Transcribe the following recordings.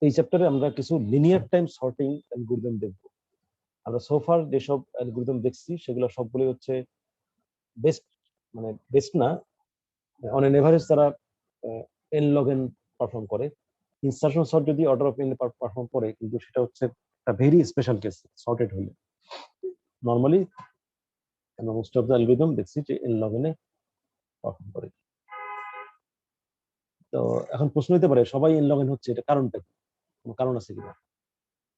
এই চ্যাপ্টারে আমরা কিছু লিনিয়ার টাইম সর্টিং অ্যালগরিদম দেখব। আমরা সোফার যেসব অ্যালগরিদম দেখছি সেগুলো সবগুলোই হচ্ছে বেস্ট, মানে বেস্ট না, অন এন এভারেজ তারা এন লগ এন পারফর্ম করে। ইনসার্শন সর্ট যদি অর্ডার অফ এন পারফর্ম করে, কিন্তু সেটা হচ্ছে একটা ভেরি স্পেশাল কেস সর্টেড হলে। নর্মালি আমরা মোস্ট অফ দ্য অ্যালগরিদম দেখছি যে N log N A perform করে। তো এখন প্রশ্ন হতে পারে সবাই এন লগ এন হচ্ছে, এটা কারণটা কি, কোনো কারণ আছে কিনা?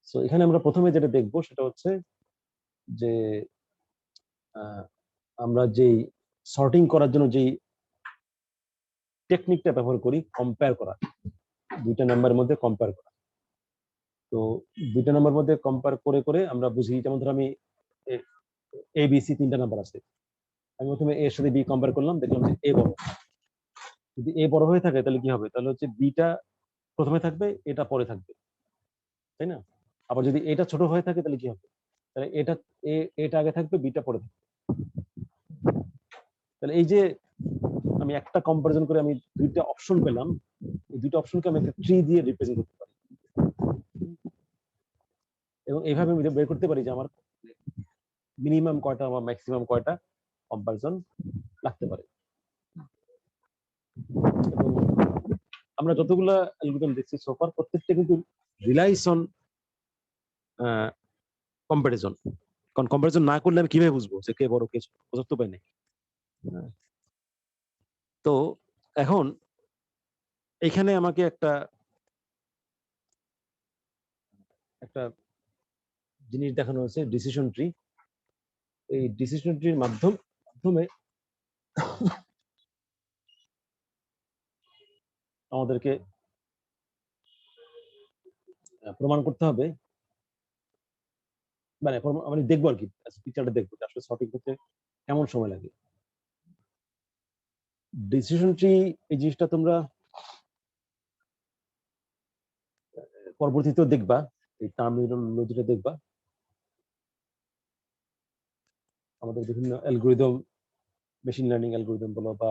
সো এখানে আমরা প্রথমে যেটা দেখবো সেটা হচ্ছে যে আমরা যেই সর্টিং করার জন্য যেই টেকনিকটা ব্যবহার করি, কম্পেয়ার করা, দুইটা নাম্বারের মধ্যে কম্পেয়ার করা। তো দুইটা নাম্বার মধ্যে কম্পেয়ার করে করে আমরা বুঝি, যেমন ধর আমি এ বি সি তিনটা নাম্বার আছে, আমি প্রথমে এর সাথে বি কম্পেয়ার করলাম, দেখলাম যে এ বড়। যদি এ বড় হয়ে থাকে তাহলে কি হবে? তাহলে হচ্ছে বিটা প্রথমে থাকবে, এটা পরে থাকবে, তাই না? আবার যদি এটা ছোট হয়ে থাকে তাহলে কি হবে? তাহলে এটা আগে থাকবে, বিটা পরে থাকবে। তাহলে এই যে আমি একটা কম্পারিজন করে আমি দুইটা অপশন পেলাম, এই দুইটা অপশনকে আমি একটা ট্রি দিয়ে রিপ্রেজেন্ট করতে পারি, এবং এইভাবে আমি বের করতে পারি যে আমার মিনিমাম কয়টা বা ম্যাক্সিমাম কয়টা কম্পারিজন লাগতে পারে। এবং আমরা যতগুলা অ্যালগরিদম দেখছি সোফার, প্রত্যেকটা কিন্তু রিলাইস অন কম্পারিজন। কারণ কম্পারিজন না করলে আমি কিভাবে বুঝবো যে কে বড় কে ছোট? বোঝার তো উপায় নেই। তো এখন এখানে আমাকে একটা একটা জিনিস দেখানো হয়েছে, ডিসিশন ট্রি। এই ডিসিশন ট্রির মাধ্যমে আমাদেরকে প্রমাণ করতে হবে, মানে আমি দেখবো আর কি, পিকচারটা দেখবো আসলে সঠিক হতে কেমন সময় লাগে। ডিসিশন ট্রি এই জিনিসটা তোমরা পরবর্তীতেও দেখবা, এই টার্মিনোলজিটা দেখবা। আমাদের বিভিন্ন অ্যালগরিদম, মেশিন লার্নিং অ্যালগরিদম বলো বা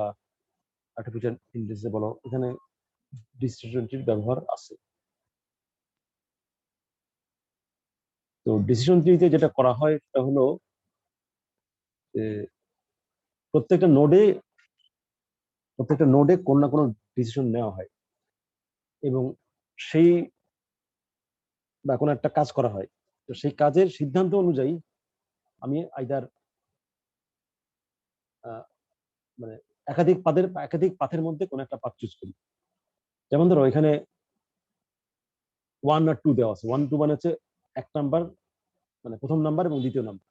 আর্টিফিশিয়াল ইন্টেলিজেন্স বলো, এখানে ডিসিশন ট্রির ব্যবহার আছে। তো ডিসিশন ট্রিতে যেটা করা হয় সেটা হলো যে প্রত্যেকটা নোডে কোন না কোনো ডিসিশন নেওয়া হয়, এবং সেই বা কোনো একটা কাজ করা হয়। তো সেই কাজের সিদ্ধান্ত অনুযায়ী আমি আইদার মানে একাধিক পাথের মধ্যে কোন একটা পাথ চুজ করি। যেমন ধরো এখানে 1 আর 2 দেওয়া আছে। 1 2 মানে হচ্ছে এক নাম্বার, মানে প্রথম নাম্বার এবং দ্বিতীয় নাম্বার।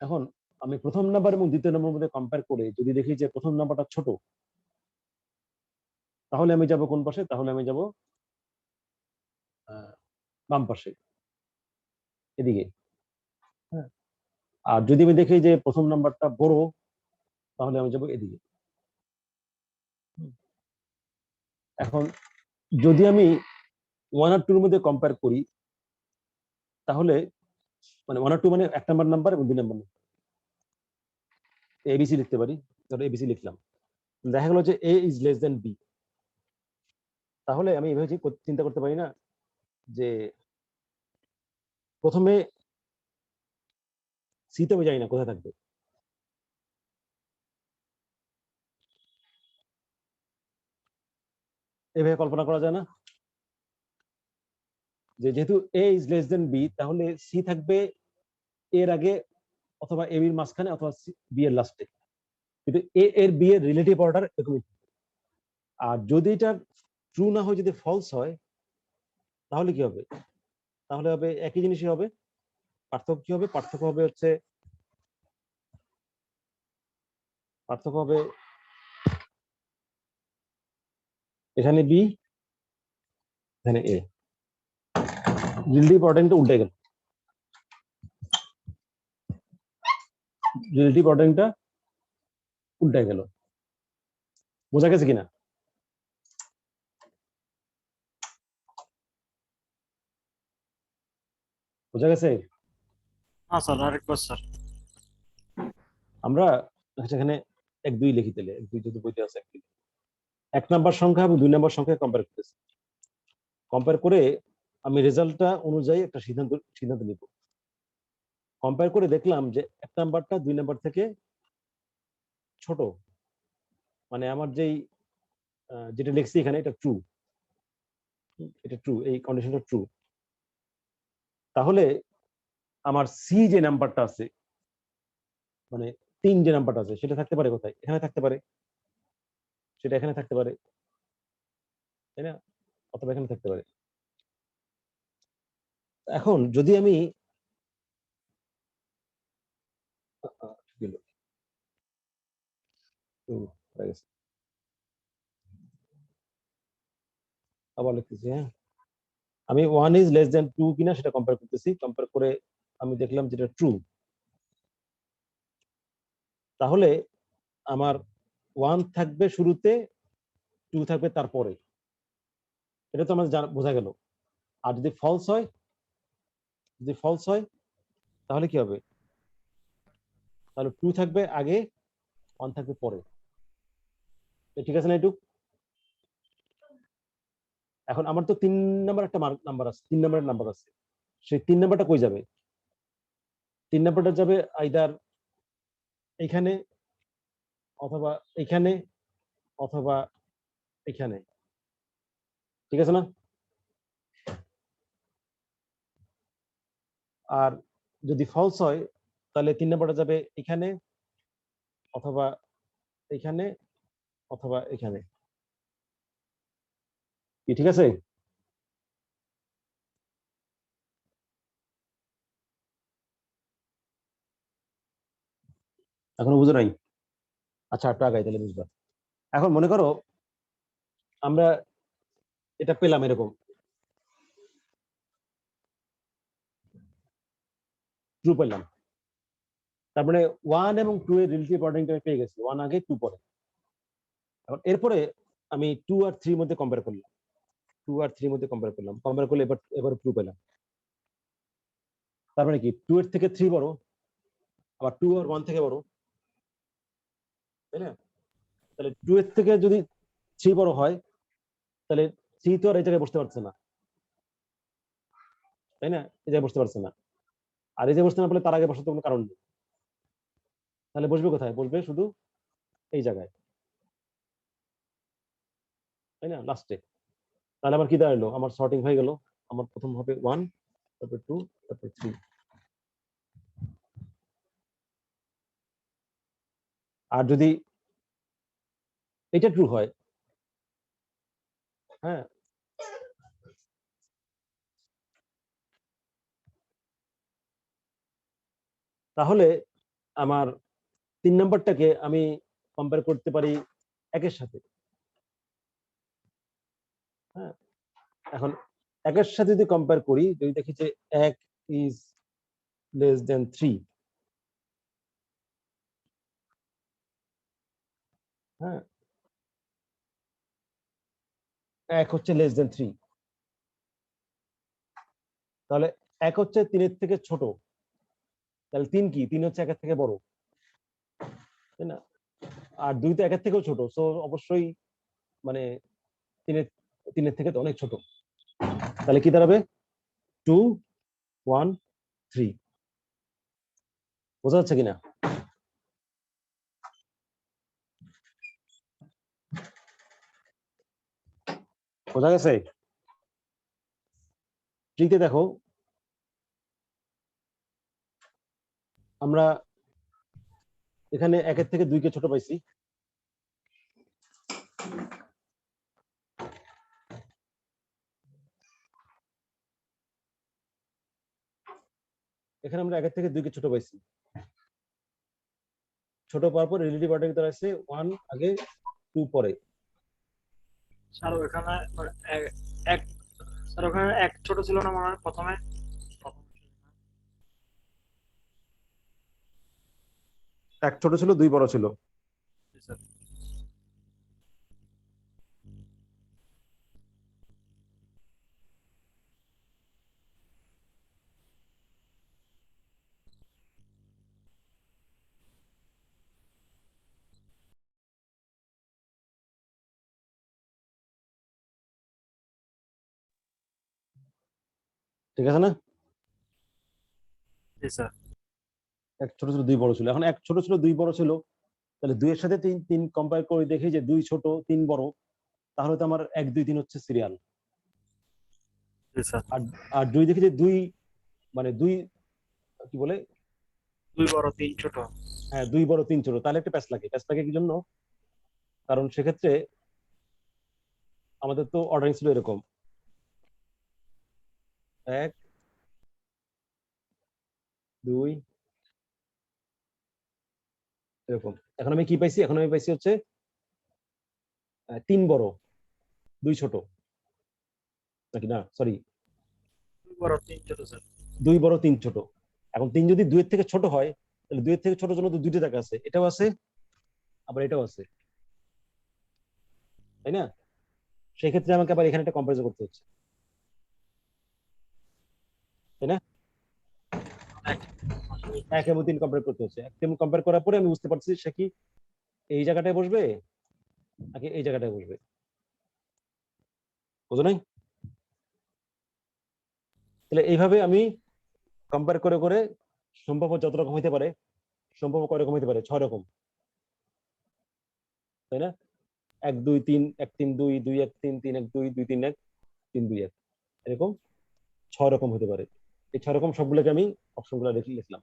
এখন আমি প্রথম নাম্বার এবং দ্বিতীয় নাম্বার মধ্যে কম্পেয়ার করে যদি দেখি যে প্রথম নাম্বারটা ছোট, তাহলে আমি যাব কোন পাশে? তাহলে আমি যাব বাম পাশে, এদিকে। হ্যাঁ, আর যদি আমি দেখি যে প্রথম নাম্বারটা বড়, তাহলে আমি যাব এদিকে। এখন যদি আমি 1 আর 2 এর মধ্যে কম্পেয়ার করি, তাহলে মানে 1 আর 2 মানে এক নাম্বার এবং 2 নাম্বার এবিসি লিখতে পারি। ধরো এবিসি লিখলাম, দেখা গেল যে এ ইজ লেস দেন বি। তাহলে আমি এভাবে চিন্তা করতে পারি না যে প্রথমে সি তো আমি জানি না কোথায় থাকবে, এভাবে কল্পনা করা যায় না যে যেহেতু এ ইজ লেস দেন বি, তাহলে সি থাকবে এর আগে অথবা এ বির মাঝখানে অথবা বি এর লাস্টে। কিন্তু এ এর বি এর রিলেটিভ অর্ডার এরকমই। আর যদি এটা ট্রু না হয়, যদি ফলস হয়, তাহলে কি হবে? তাহলে হবে একই জিনিসই হবে। পার্থক্য কি হবে? পার্থক্য হবে এখানে বি, এখানে এ। রিলেটিভ অর্ডারিংটা উল্টে গেল, রিলেটিভ অর্ডারিংটা উল্টে গেল। বোঝা গেছে কিনা? বোঝা গেছে? হ্যাঁ স্যার, আরেকবার স্যার। আমরা এখানে 1 2 লিখি, তাহলে 1 2 যদি বইতে আছে 1 নাম্বার সংখ্যা এবং 2 নাম্বার সংখ্যা কম্পেয়ার করতেছি। কম্পেয়ার করে আমি রেজাল্টটা অনুযায়ী একটা সিদ্ধান্ত সিদ্ধান্ত নিব। কম্পেয়ার করে দেখলাম যে 1 নাম্বারটা 2 নাম্বার থেকে ছোট, মানে আমার যেই যেটা লিখছি এখানে এটা ট্রু, এটা ট্রু, এই কন্ডিশনটা ট্রু। তাহলে আমার সি যে নাম্বারটা আছে, মানে 3 যে নাম্বারটা আছে সেটা থাকতে পারে কোথায়? এখানে থাকতে পারে, সেটা এখানে থাকতে পারে, তাই না? অথবা এখানে থাকতে পারে। এখন যদি আমি আবার লিখতেছি, হ্যাঁ, আমি 1 ইজ লেস দেন 2 কিনা সেটা কম্পেয়ার করতেছি। কম্পেয়ার করে আমি দেখলাম যেটা ট্রু, তাহলে আমার 1 থাকবে শুরুতে, 2 থাকবে তারপরে। এটা তো আমার বোঝা গেল। আর যদি ফলস হয়, যদি ফলস হয় তাহলে কি হবে? তাহলে 2 থাকবে আগে, 1 থাকবে পরে। ঠিক আছে না এটুক? এখন আমার তো 3 নাম্বার একটা নাম্বার আছে, 3 নাম্বারের নাম্বার আছে। সেই 3 নাম্বারটা কই যাবে? 3 নাম্বারটা যাবে আইদার এখানে, অথবা এখানে, অথবা এখানে। ঠিক আছে না? আর যদি ফলস হয় তাহলে 3 নাম্বারটা যাবে এখানে, অথবা এখানে, অথবা এখানে। কি ঠিক আছে? এখনো বুঝো নাই? আচ্ছা, একটু আগাই তাহলে বুঝবা। এখন মনে করো আমরা এটা পেলাম এরকম, ট্রু পেলাম। তার মানে 1 এবং 2 এর রিলেটিভ অর্ডারিংটা আমি পেয়ে গেছি, 1 আগে 2 পরে। এখন এরপরে আমি 2 আর 3 মধ্যে কম্পেয়ার করলাম, 2 আর 3 মধ্যে কম্পেয়ার করলাম, কম্পেয়ার করলে এবার ট্রু পেলাম। তার মানে কি 2 এর থেকে 3 বড়, আবার 2 আর 1 থেকে বড়, তাই না? তাহলে 2 এর থেকে যদি 3 বড় হয় তাহলে 3 তো আর এই জায়গায় বসতে পারছে না, তাই না? এই জায়গায় বসতে পারছে না। আর এই জায়গায় বসতে না পারলে তার আগে বসার তো কোনো কারণ নেই। তাহলে বসবে কোথায়? বসবে শুধু এই জায়গায়, তাই না? লাস্টে। তাহলে আমার কি দাঁড়ালো? আমার সর্টিং হয়ে গেল। আমার প্রথম হবে 1, তারপর 2, তারপর 3। আর যদি এটা ট্রু হয়, হ্যাঁ, তাহলে আমার 3 নাম্বারটাকে আমি কম্পেয়ার করতে পারি 1 এর সাথে। হ্যাঁ, এখন 1 এর সাথে যদি কম্পেয়ার করি, যদি দেখি যে 1 ইজ লেস দেন 3, হ্যাঁ, 1 হচ্ছে লেস দেন 3, তাহলে 1 হচ্ছে 3 এর থেকে ছোট। তাহলে 3 কি? 3 হচ্ছে 1 এর থেকে বড়, তাই না? আর 2 তো 1 এর থেকেও ছোট, সো অবশ্যই মানে 3 এর 3 এর থেকে তো অনেক ছোট। তাহলে কি দাঁড়াবে? 2, 1, 3। বোঝা যাচ্ছে কিনা? বোঝা গেছে? ট্রিতে দেখো, আমরা এখানে 1 এর থেকে 2 কে ছোট পাইছি, এখানে আমরা 1 এর থেকে 2 কে ছোট পাইছি। ছোট পাওয়ার পর রিলেটিভ অর্ডারিং দাঁড়াচ্ছে 1 আগে 2 পরে। স্যার ওখানে এক এক- স্যার ওখানে এক ছোট ছিল না মনে হয় প্রথমে? এক ছোট ছিল, 2 বড় ছিল। স্যার ঠিক আছে না? জি স্যার। এক ছোট ছিল, দুই বড় ছিল। এখন এক ছোট ছিল, দুই বড় ছিল, তাহলে দুইয়ের সাথে তিন তিন কম্পেয়ার করে দেখি যে দুই ছোট, তিন বড়, তাহলে তো আমার এক দুই তিন হচ্ছে সিরিয়াল। জি স্যার। আর আর দুই দেখি যে দুই, মানে দুই কি বলে, 2 বড় 3 ছোট। হ্যাঁ দুই বড় তিন ছোট, তাহলে একটা প্যাচ লাগে। প্যাচ লাগে কি জন্য? কারণ সেক্ষেত্রে আমাদের তো অর্ডারিং ছিল এরকম, এক দুই এরকম। এখন আমি কি পাইছি? এখন আমি পাইছি হচ্ছে তিন বড় দুই ছোট, নাকি না, সরি, 2 বড় 3 ছোট স্যার। দুই বড় তিন ছোট। এখন তিন যদি দুইয়ের থেকে ছোট হয়, তাহলে দুইয়ের থেকে ছোট জন্য তো দুইটা জায়গা আছে, এটাও আছে আবার এটাও আছে, তাই না? সেক্ষেত্রে আমাকে আবার এখানে একটা কম্পারিজন করতে হচ্ছে, তাই না? এক এক এবং তিন কম্পেয়ার করতে হচ্ছে। এক এবং কম্পেয়ার করার পরে আমি বুঝতে পারছি সে কি এই জায়গাটায় বসবে নাকি এই জায়গাটায় বসবে। বুঝো নাই? তাহলে এইভাবে আমি কম্পেয়ার করে করে সম্ভাব্য যত রকম হইতে পারে, সম্ভাব্য কয় রকম হইতে পারে? 6 রকম, তাই না? এক দুই তিন, এক তিন দুই, দুই এক তিন, তিন এক দুই, দুই তিন এক, তিন দুই এক, এরকম 6 রকম হতে পারে। এই 6 রকম সবগুলোকে আমি অপশনগুলো লিখলাম,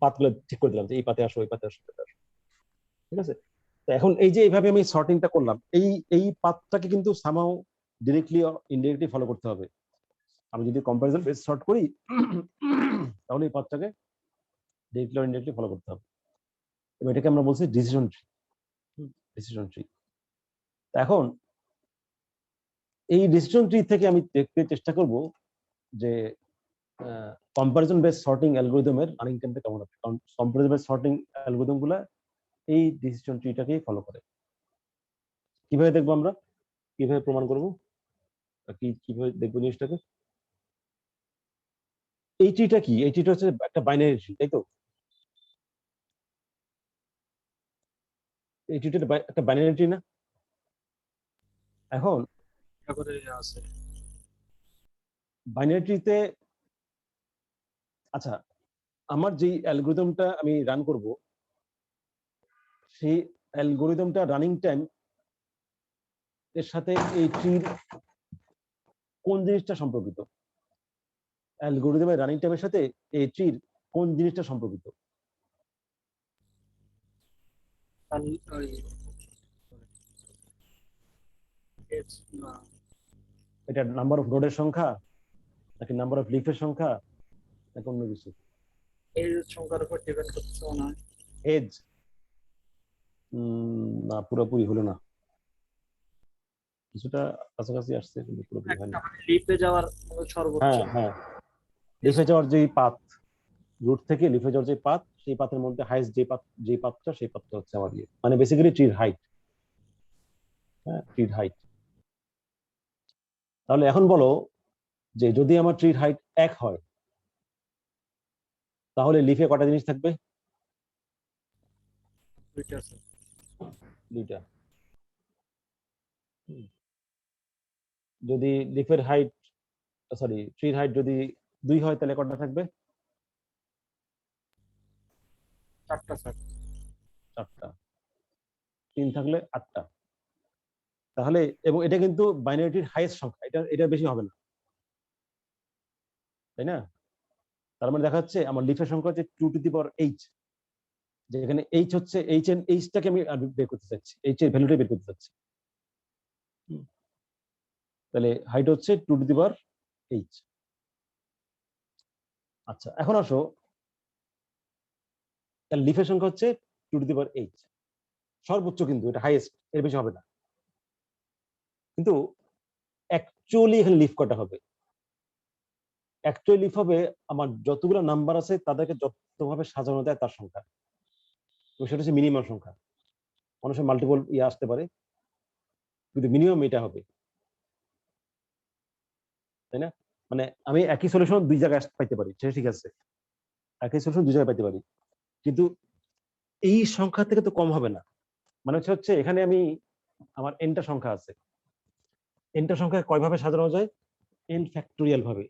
পাতগুলো ঠিক করে দিলাম যে এই পাতে আসো, এই পাতে আসো, এই পাতে আসো। ঠিক আছে? তো এখন এই যে এইভাবে আমি সর্টিংটা করলাম, এই এই পাথটাকে কিন্তু সামহাউ ডিরেক্টলি ইনডিরেক্টলি ফলো করতে হবে। আমি যদি কম্পারিজন বেস সর্ট করি তাহলে এই পাথটাকে ডিরেক্টলি ইনডিরেক্টলি ফলো করতে হবে। এবং এটাকে আমরা বলছি ডিসিশন ট্রি। Decision tree. এখন এই ডিসিশন ট্রি থেকে আমি দেখতে চেষ্টা করব যে কম্পারিজন বেস সর্টিং অ্যালগরিদমের রানিং টাইমটা কেমন হবে। কারণ কম্পারিজন বেস সর্টিং অ্যালগরিদম গুলা এই ডিসিশন ট্রিটাকেই ফলো করে। কিভাবে দেখবো আমরা? কিভাবে প্রমাণ করবো? কিভাবে দেখবো জিনিসটাকে? এই ট্রিটা কি? এই ট্রিটা হচ্ছে একটা বাইনারি ট্রি, তাই তো? এই ট্রিটা একটা বাইনারি ট্রি না? এখন এটা করে আছে। বাইনারি ট্রিতে, আচ্ছা, আমার যেই অ্যালগরিদমটা আমি রান করব, সেই অ্যালগরিদমটা রানিং টাইম এর সাথে এই ট্রির কোন জিনিসটা সম্পর্কিত? অ্যালগরিদমের রানিং টাইমের সাথে এই ট্রির কোন জিনিসটা সম্পর্কিত? ওই না, এটা নাম্বার অফ নোডের সংখ্যা, নাকি নাম্বার অফ লিফের সংখ্যা, নাকি অন্য কিছু? এই সংখ্যার উপর ডিপেন্ড করতেছে মনে হয়। এজ, না পুরোপুরি হলো না, কিছুটা কাছাকাছি আসছে কিন্তু পুরোপুরি হয়নি। একটা মানে লিপে যাওয়ার সর্বোচ্চ। হ্যাঁ হ্যাঁ, লিফে যাওয়ার যে পাথ, রুট থেকে লিফে যাওয়ার যে পাথ, সেই পাথের মধ্যে হাইস্ট যে পাথটা, সেই পাথটা হচ্ছে আমার ইয়ে, মানে বেসিক্যালি ট্রির হাইট। হ্যাঁ, ট্রির হাইট। তাহলে এখন বলো যে যদি আমার ট্রির হাইট 1 হয়, তাহলে লিফে কটা জিনিস থাকবে? দুইটা আছে। দুইটা। যদি লিফের হাইট, সরি, ট্রির হাইট যদি 2 হয়, তাহলে কটা থাকবে? 4টা স্যার। 4টা। 3 থাকলে 8টা। তাহলে, এবং এটা কিন্তু বাইনারি ট্রির হাইয়েস্ট সংখ্যা, এটা এটা বেশি হবে না, তাই না? তার মানে দেখা যাচ্ছে আমার লিফের সংখ্যা হচ্ছে 2 টু দি পাওয়ার এইচ, যেখানে এইচ হচ্ছে এইচটাকে আমি বের করতে চাচ্ছি, এইচ এর ভ্যালুটাই বের করতে চাচ্ছি। তাহলে হাইট হচ্ছে 2 টু দি পাওয়ার এইচ। আচ্ছা, এখন আসো, তাহলে লিফের সংখ্যা হচ্ছে 2 টু দি পাওয়ার এইচ, সর্বোচ্চ, কিন্তু এটা হাইয়েস্ট, এর বেশি হবে না। কিন্তু অ্যাকচুয়ালি এখানে লিফ কটা হবে? অ্যাকচুয়ালি লিফ হবে আমার যতগুলো নাম্বার আছে তাদেরকে যতভাবে সাজানো যায় তার সংখ্যা, এবং সেটা হচ্ছে মিনিমাম সংখ্যা। মানুষের মাল্টিপল ইয়ে আসতে পারে, কিন্তু মিনিমাম এটা হবে, তাই না? মানে আমি একই সলিউশন দুই জায়গায় পাইতে পারি, সেটা ঠিক আছে, একই সলিউশন দুই জায়গায় পাইতে পারি, কিন্তু এই সংখ্যা থেকে তো কম হবে না। মানে হচ্ছে এখানে আমি, আমার এনটা সংখ্যা আছে, এনটা সংখ্যা কয়ভাবে সাজানো যায়? এন ফ্যাক্টোরিয়াল ভাবে।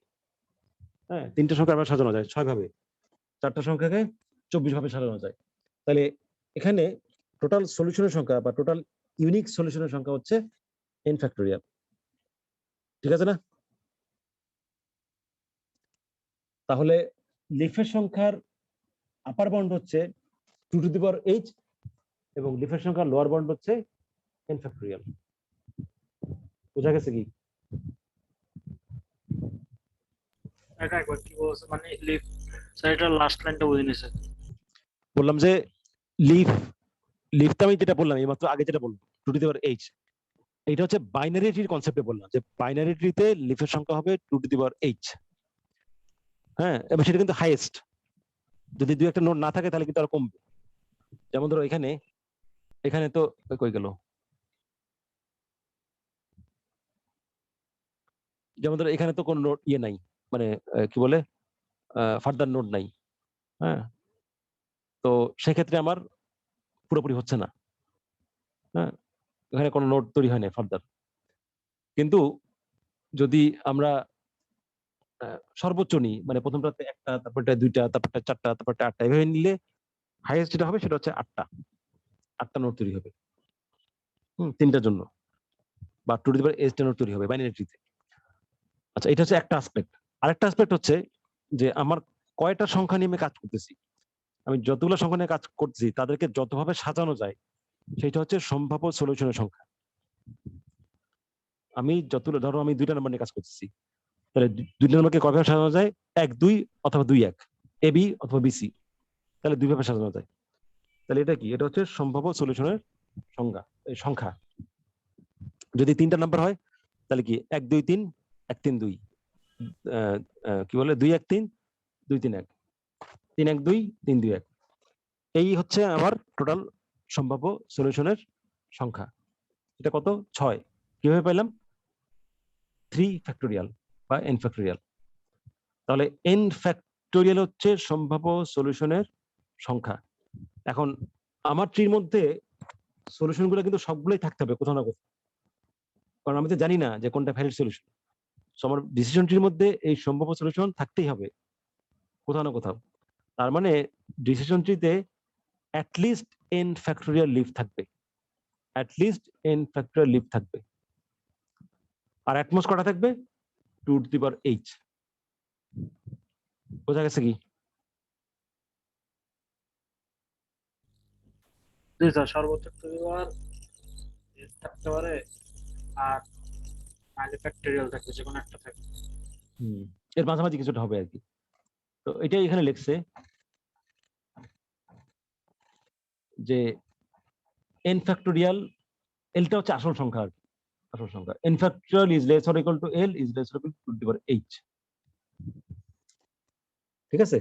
হ্যাঁ, 3টা সংখ্যা আবার সাজানো যায় 6 ভাবে, 4টা সংখ্যাকে 24 ভাবে সাজানো যায়। তাহলে এখানে টোটাল সলিউশনের সংখ্যা বা টোটাল ইউনিক সলিউশনের সংখ্যা হচ্ছে n ফ্যাক্টোরিয়াল। ঠিক আছে না? তাহলে লিফের সংখ্যার আপার বাউন্ড হচ্ছে 2 টু দি পাওয়ার h এবং লিফের সংখ্যার লোয়ার বাউন্ড হচ্ছে n ফ্যাক্টোরিয়াল। বোঝা গেছে কি? এটা একবার কি বলছে মানে লিভ স্যার এটা লাস্ট লাইনটা বুঝে নিছে। বললাম যে লিফ লিফটা আমি যেটা বললাম এইমাত্র আগে যেটা বললাম 2 টু দি পাওয়ার h, এটা হচ্ছে বাইনারি ট্রির কনসেপ্টে বললাম যে বাইনারি ট্রিতে লিফের সংখ্যা হবে 2 টু দি পাওয়ার h। হ্যাঁ, এবং সেটা কিন্তু হাইয়েস্ট। যদি দুই একটা নোট না থাকে তাহলে কিন্তু আরো কমবে। যেমন ধরো এখানে এখানে তো কই গেল, যেমন ধরো এখানে তো কোনো নোট ইয়ে নাই, মানে কি বলে ফার্দার নোট নাই। হ্যাঁ, তো সেক্ষেত্রে আমার পুরোপুরি হচ্ছে না। হ্যাঁ, এখানে কোনো নোট তৈরি হয় না ফার্দার। কিন্তু যদি আমরা সর্বোচ্চ নিই, মানে প্রথমটাতে একটা, তারপরটা দুইটা, তারপরটা চারটা, তারপরটা আটটা, এভাবে নিলে হাইয়েস্ট যেটা হবে সেটা হচ্ছে আটটা নোট তৈরি হবে। তিনটার জন্য বা two to the power h note তৈরি হবে বাইনারি ট্রিতে। আচ্ছা, এটা হচ্ছে একটা আসপেক্ট। আরেকটা আসপেক্ট হচ্ছে যে আমার কয়টা সংখ্যা নিয়ে আমি কাজ করতেছি। আমি যতগুলো সংখ্যা নিয়ে কাজ করতেছি তাদেরকে যতভাবে সাজানো যায় সেটা হচ্ছে সম্ভাব্য সলিউশনের সংখ্যা। আমি যতগুলো, ধরো আমি 2টা নাম্বার নিয়ে কাজ করতেছি, তাহলে 2টা নাম্বারকে কয়ভাবে সাজানো যায়? 1-2 অথবা 2-1, এ বি অথবা বিসি, তাহলে 2 ভাবে সাজানো যায়। তাহলে এটা কি? এটা হচ্ছে সম্ভাব্য সলিউশনের সংখ্যা। যদি 3টা নাম্বার হয় তাহলে কি 1-2-3, 1-3-2, কি বলে 2-1-3, 2-3-1, 3-1-2, 3-2-1। এই হচ্ছে আমার টোটাল সম্ভাব্য সলিউশনের সংখ্যা। এটা কত? 6। কিভাবে পেলাম? 3 ফ্যাক্টোরিয়াল বা n ফ্যাক্টোরিয়াল। তাহলে n ফ্যাক্টোরিয়াল হচ্ছে সম্ভাব্য সলিউশনের সংখ্যা। এখন আমার ট্রির মধ্যে সলিউশনগুলো কিন্তু সবগুলোই থাকতে হবে কোথাও না কোথাও, কারণ আমি তো জানি না যে কোনটা ভ্যালিড সলিউশন। সো আমার ডিসিশন ট্রির মধ্যে এই সম্ভাব্য সলিউশন থাকতেই হবে কোথাও না কোথাও। তার মানে ডিসিশন ট্রিতে অ্যাটলিস্ট n ফ্যাক্টোরিয়াল লিফ থাকবে, অ্যাটলিস্ট n ফ্যাক্টোরিয়াল লিফ থাকবে। আর অ্যাটমোস্ট কটা থাকবে? 2 টু দি পাওয়ার h। বোঝা গেছে কি? জি স্যার, সর্বোচ্চ পরিবার থাকতে পারে আর নাইলে ফ্যাক্টরিয়াল থাকবে, যে কোনো একটা থাকবে। এর মাঝামাঝি কিছুটা হবে আর কি। তো এটাই এখানে লিখছে যে n ফ্যাক্টোরিয়াল, এলটা হচ্ছে আসল সংখ্যা আর কি, আসল সংখ্যা। n factorial is less or equal to l is less or equal to 2 two the power h। ঠিক আছে?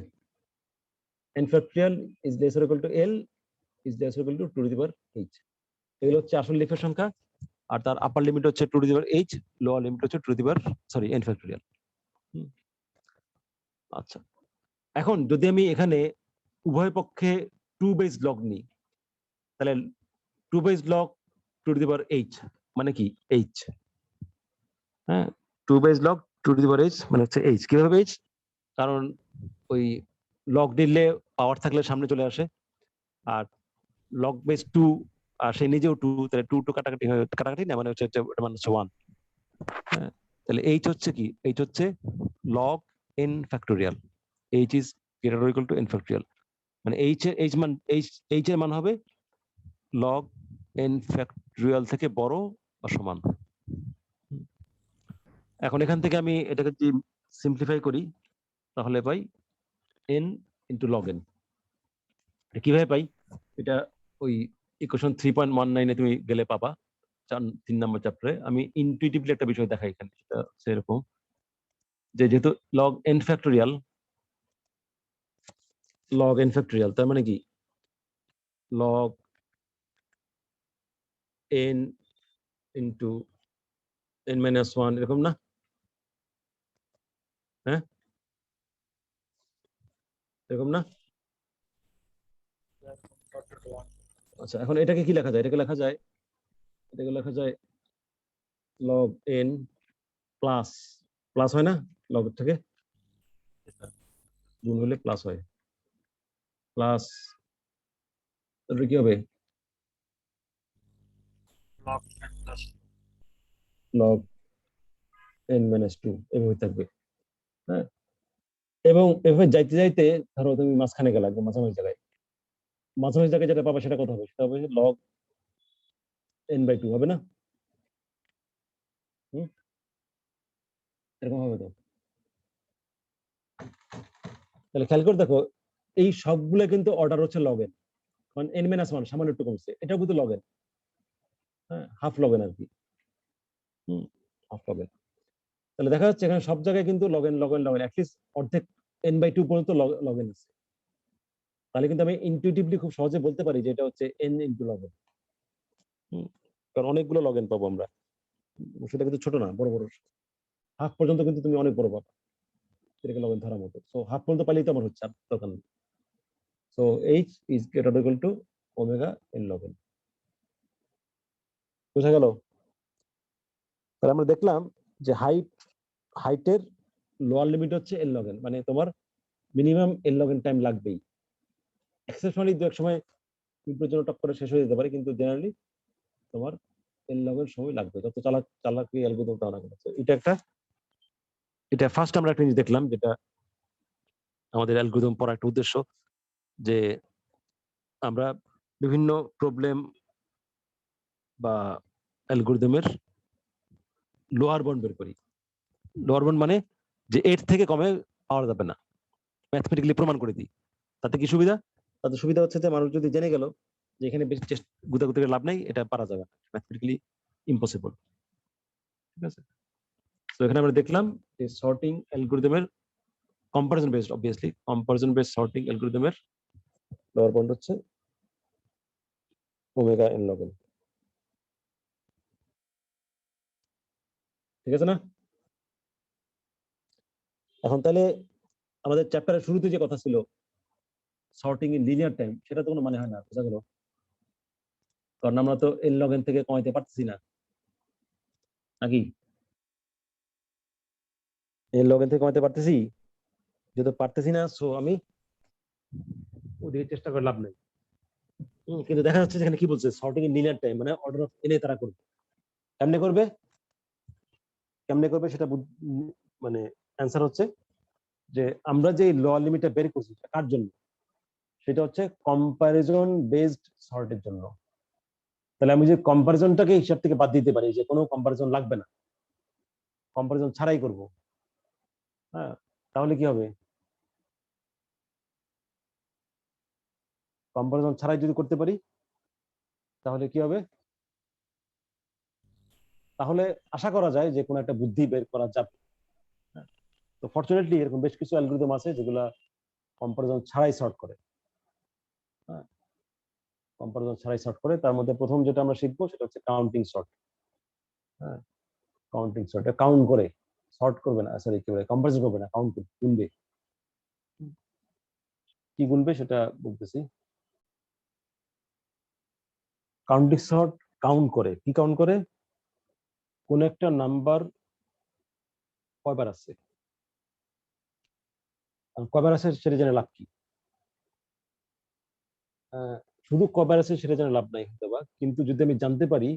n factorial is less or equal to l is less or equal to 2 two the power h। এগুলো হচ্ছে আসল লিফের সংখ্যা, আর তার আপার limit হচ্ছে 2 two the power h, lower limit হচ্ছে 2 two the power n factorial. আচ্ছা, এখন যদি আমি এখানে উভয় পক্ষে 2 বেস লগ নিই, তাহলে 2 base log 2 two the power h মানে কি? h। হ্যাঁ, 2 base log 2 two the power h মানে হচ্ছে h। কিভাবে h? কারণ ওই লগ দিলে পাওয়ার থাকলে সামনে চলে আসে, আর লগ বেস 2 আর সে নিজেও 2, তাহলে 2 টু কাটাকাটি না, মানে হচ্ছে এটা মানে হচ্ছে 1। হ্যাঁ, তাহলে h হচ্ছে কি? h হচ্ছে log n factorial. h is greater or equal to n factorial, মানে h এর মান হবে লগ n ফ্যাক্টোরিয়াল থেকে বড় বা সমান। এখন এখান থেকে আমি এটাকে যদি সিম্পলিফাই করি তাহলে পাই n ইন্টু লগ n। কিভাবে পাই? এটা ওই ইকুয়েশন 3.19 এ তুমি গেলে পাবা, 3 নম্বর চ্যাপ্টারে। আমি ইনটুইটিভলি একটা বিষয় দেখাই এখানে, সেটা সেরকম যে যেহেতু লগ n ফ্যাক্টোরিয়াল, তার মানে কি? Log n into n minus 1, এরকম না? হ্যাঁ, এরকম না? আচ্ছা, এখন এটাকে কি লেখা যায়? এটাকে লেখা যায় লগ n প্লাস, প্লাস হয় না লগ থেকে? গুণ হলে প্লাস হয়, প্লাস কি হবে log n plus log n-2 এভাবে থাকবে। হ্যাঁ, এবং এভাবে যাইতে যাইতে ধরো তুমি মাঝখানে গেলে একদম মাঝামাঝি জায়গায়, মাঝামাঝি জায়গায় যেটা পাবে সেটা কত হবে, সেটা হবে লগ n/2 হবে না? হুম, এরকম হবে তো। তাহলে খেয়াল করে দেখো, এই সবগুলো কিন্তু অর্ডার হচ্ছে লগ এন, কারণ n-1 সামান্য একটু কমছে, এটাও কিন্তু লগ এন। হ্যাঁ, হাফ লগ এন আর কি। Half log N. তাহলে দেখা যাচ্ছে এখানে সব জায়গায় কিন্তু log N log N log N at least অর্ধেক n/2 পর্যন্ত লগ এন আছে। তাহলে কিন্তু আমি ইনটিউটিভলি খুব সহজে বলতে পারি যে এটা হচ্ছে n ইনটু লগ এন। কারণ অনেকগুলো লগ এন পাবো আমরা, সেটা কিন্তু ছোট না, বড় বড়। হাফ পর্যন্ত কিন্তু তুমি অনেক বড় পাবা, এটাকে লগ এন ধরার মতো। সো হাফ পর্যন্ত পাইলেই তো আমার হচ্ছে, আর দরকার নেই। So h is greater equal to omega n log N. বুঝা গেল? তাহলে আমরা দেখলাম যে হাইটের লোয়ার লিমিট হচ্ছে n লগ এন, মানে তোমার minimum n log N time লাগবেই। এক্সেপশনালি দু এক সময় বিপজ্জনক করে শেষ হয়ে যেতে পারে, কিন্তু জেনারেলি তোমার n লগ এন সময় লাগবে, যত চালাকি অ্যালগরিদম তাও না কেন। So এটা ফার্স্ট আমরা একটা জিনিস দেখলাম, যেটা আমাদের অ্যালগরিদম পড়ার একটা উদ্দেশ্য, যে আমরা বিভিন্ন প্রবলেম বা অ্যালগরিদমের লোয়ার বাউন্ড বের করি। লোয়ার বাউন্ড মানে যে এর থেকে কমে পাওয়া যাবে না, ম্যাথমেটিক্যালি প্রমাণ করে দিই। তাতে কি সুবিধা? তাতে সুবিধা হচ্ছে যে মানুষ যদি জেনে গেল যে এখানে বেশি গুতাগুতি করে লাভ নাই, এটা পারা যাবে না, ম্যাথমেটিক্যালি ইম্পসিবল। ঠিক আছে? তো এখানে আমরা দেখলাম যে সর্টিং অ্যালগরিদমের comparison based, obviously comparison based sorting অ্যালগরিদমের লোয়ার বাউন্ড হচ্ছে ওমেগা n লগ n। ঠিক আছে না? এখন তাহলে আমাদের চ্যাপ্টারের শুরুতে যে কথা ছিল সর্টিং ইন লিনিয়ার টাইম, সেটা তো কোনো মানে হয় না, বোঝা গেল? কারণ আমরা তো n log n থেকে কমাইতে পারতেছি না, নাকি? n log n থেকে কমাইতে পারতেছি? যেহেতু পারতেছি না, সো আমি ওদিকে চেষ্টা করে লাভ নাই। কিন্তু দেখা যাচ্ছে যেখানে কি বলছে, সর্টিং ইন লিনিয়ার টাইম মানে অর্ডার অফ এনে তারা করবে। কেমনে করবে? কেমনে করবে সেটা মানে অ্যান্সার হচ্ছে যে আমরা যে ল লিমিটটা বের করছি কার জন্য, সেটা হচ্ছে কম্পারিজন বেসড সর্টের জন্য। তাহলে আমি যে কম্পারিজনটাকে হিসাব থেকে বাদ দিতে পারি, যে কোনো কম্পারিজন লাগবে না, কম্পারিজন ছাড়াই করব। হ্যাঁ, তাহলে কি হবে? কম্পারিজন ছাড়াই যদি করতে পারি তাহলে কি হবে? তাহলে আশা করা যায় যে কোনো একটা বুদ্ধি বের করা যাবে। তো ফরচুনেটলি এরকম বেশ কিছু অ্যালগরিদম আছে যেগুলা কম্পারিজন ছাড়াই সর্ট করে। হ্যাঁ, কম্পারিজন ছাড়াই সর্ট করে। তার মধ্যে প্রথম যেটা আমরা শিখবো সেটা হচ্ছে কাউন্টিং সর্ট। হ্যাঁ, কাউন্টিং সর্ট কাউন্ট করে, সর্ট করবে না, সরি কি বলে, কম্পারিজন করবে না, কাউন্ট গুনবে। কি গুনবে সেটা বলতেছি। কাউন্টিং সর্ট কাউন্ট করে, কি কাউন্ট করে? কোন একটা নাম্বার কয়বার আছে, কয়বার আছে সেটা জেনে লাভ কি? শুধু কয়বার আছে সেটা জেনে লাভ নাই হয়তো বা, কিন্তু যদি আমি জানতে পারি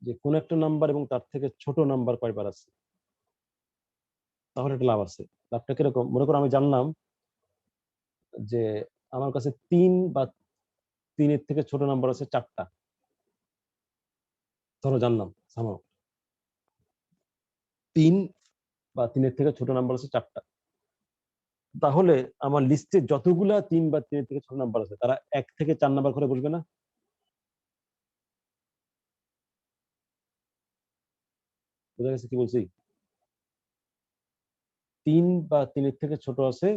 যে কোন একটা নাম্বার এবং তার থেকে ছোট নাম্বার কয়বার আছে, তাহলে একটা লাভ আছে। লাভটা কিরকম? মনে করো আমি জানলাম যে আমার কাছে 3 বা 3-এর থেকে ছোট নাম্বার আছে 4টা, ধরো জানলাম সামাও 3 বা 3-এর থেকে ছোট নাম্বার আছে 4টা। তাহলে আমার লিস্টে যতগুলা 3 বা 3-এর থেকে ছোট নাম্বার আছে তারা 1 থেকে 4 নাম্বার করে বসবে না? বুঝা গেছে কি বলছি? 3 বা 3-এর থেকে ছোট আছে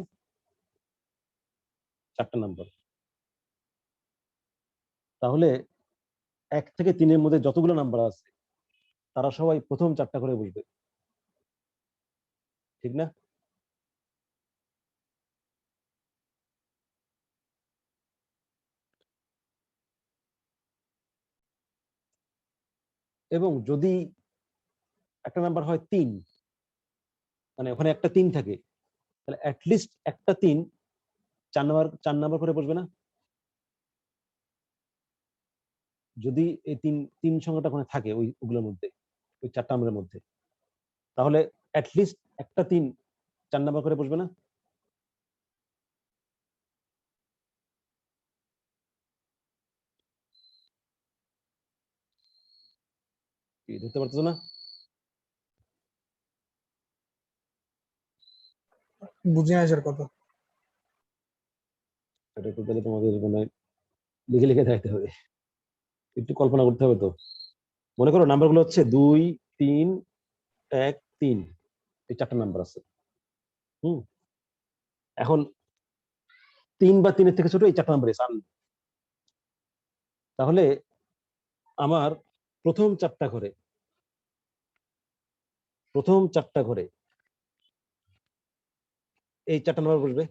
4টা নাম্বার, তাহলে 1 থেকে 3-এর মধ্যে যতগুলো নাম্বার আছে তারা সবাই প্রথম 4টা করে বসবে, ঠিক না? এবং যদি একটা নাম্বার হয় 3, মানে ওখানে একটা 3 থাকে, তাহলে অ্যাটলিস্ট একটা 3 4 নাম্বার করে বসবে না? যদি এই তিন সংখ্যাটা ওখানে থাকে ওগুলোর মধ্যে, ওই 4 নাম্বারের মধ্যে, তাহলে অ্যাটলিস্ট একটা 3 4 নাম্বার করে বসবে না? কি ধরতে পারতেছো না? বুঝি না স্যার কথা। এটা তো তাহলে তোমাদের মানে লিখে লিখে থাকতে হবে, একটু কল্পনা করতে হবে তো। মনে করো নাম্বারগুলো হচ্ছে 2 3 1 3, এই 4টা নাম্বার আছে। এখন 3 বা 3-এর থেকে ছোট এই 4টা নাম্বার আছে। তাহলে আমার প্রথম 4টা ঘরে এই 4টা নাম্বার বসবে।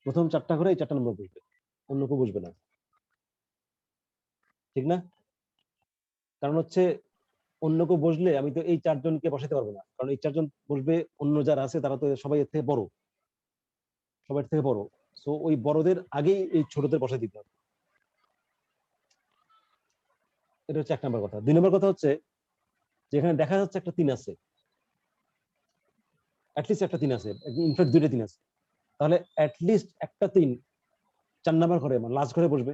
প্রথম 4টা ঘরে এই 4টা নাম্বার বসবে, অন্য কেউ বসবে না, ঠিক না? কারণ হচ্ছে অন্য কেউ বসলে আমি তো এই 4 জনকে বসাতে পারবো না, কারণ এই 4 জন বসবে, অন্য যারা আছে তারা তো সবাই এর থেকে বড়, সবার থেকে বড়। সো ওই বড়দের আগেই এই ছোটদের বসাই দিতে হবে। এটা হচ্ছে 1 নাম্বার কথা। 2 নাম্বার কথা হচ্ছে যেখানে দেখা যাচ্ছে একটা 3 আছে, অ্যাটলিস্ট একটা 3 আছে, ইনফ্যাক্ট 2টা 3 আছে, তাহলে অ্যাটলিস্ট একটা 3 4 নাম্বার ঘরে মানে লাস্ট ঘরে বসবে।